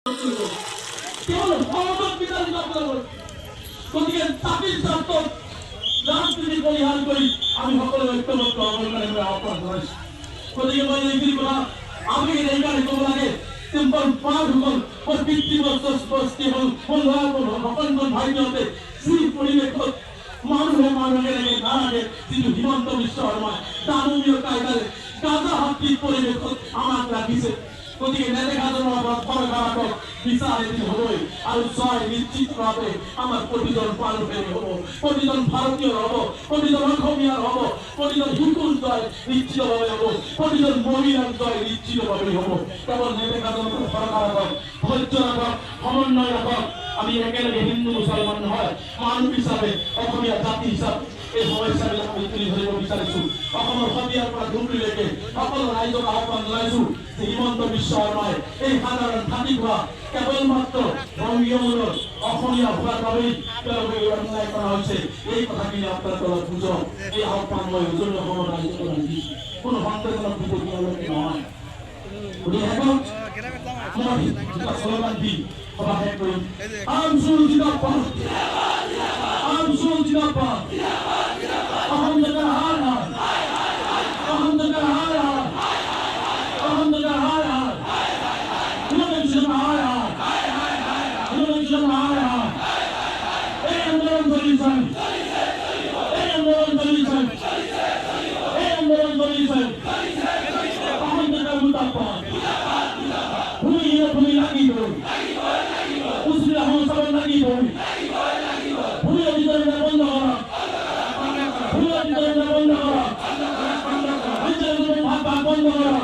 কেবল ভগবত বিচারিত করব গতিকে জাতির স্বার্থ রাজনীতি পরিহার কৰি আমি সকলে ঐক্যবদ্ধ অৱলম্বন কৰি আহ্বান জনাইছো। গতিকে মই এইখিনি কথা আমি এইকাৰণে ক'ব লাগে চিম্পল পাঠসকল মোৰ পিতৃবস্তি হ'ল সকলোজন ভাইটিহঁতে যি পৰিৱেশত মানুহে এনেকে নালাগে যিটো হিমন্ত বিশ্ব শৰ্মাই দানৱীয় কায়দাৰে গাজা হাতীৰ পৰিৱেশত আমাক ৰাখিছে। গতিকে নেদেখাজনৰ সৰকাৰক বিচাৰ এদিন হ'বই আৰু জয় নিশ্চিতভাৱে আমাৰ প্ৰতিজন মানুহেই হ'ব, প্ৰতিজন ভাৰতীয়ৰ হ'ব, প্ৰতিজন অসমীয়াৰ হ'ব, প্ৰতিজন শিশুৰ জয় নিশ্চিতভাৱে হ'ব, প্ৰতিজন মহিলাৰ জয় নিশ্চিতভাৱে হ'ব। কেৱল নেদেখাজনৰ সৰকাৰক ধৈৰ্য ৰাখক, সমন্বয় ৰাখক। আমি একেলগে হিন্দু মুছলমান নহয়, মানুহ হিচাপে অসমীয়া জাতি হিচাপে এই সমস্যাবিলাক আমি তুলি ধৰিব বিচাৰিছো। অসমৰ সদিয়াৰ পৰা ধুবুৰীলৈকে সকলো ৰাইজক আহ্বান জনাইছো যে হিমন্ত বিশ্ব শৰ্মাই এই সাধাৰণ থাকি হোৱা কেৱল মাত্ৰ বংগীয়মূলৰ অসমীয়া হোৱাৰ বাবেই তেওঁলোকে অন্যায় কৰা হৈছে। এই কথাখিনি আপোনাৰ তলত বুজক। এই আহ্বান মই উজনি অসমৰ ৰাইজক দিছো, কোনো সন্দেহজনক বিপদ নহয়। গতিকে শেষত মই দুটা শ্লোগান দি সভা শেষ কৰিম। আমচুল জিন্দাবাদ, আমচুল জিন্দাবাদ, অসম জাতীয় হাৰ হাৰ, অসম জাতীয় হাৰ হাৰ, অসম জাতীয় হাৰ হাৰ, হিমন্ত হাৰ হাৰ, হিমন্ত হাৰ হাৰ। এই আন্দোলন চলিছে, এই আন্দোলন চলিছে, এই আন্দোলন চলিছে। অসম জাতীয় জিন্দাবাদ, ভূমি লাগিবই, উচিত সংস্থাপন লাগিবই, ভূমি অধিকার বন্ধ করা, ভূমি অধিকার বন্ধ করা, ভাগ বন্ধ করা।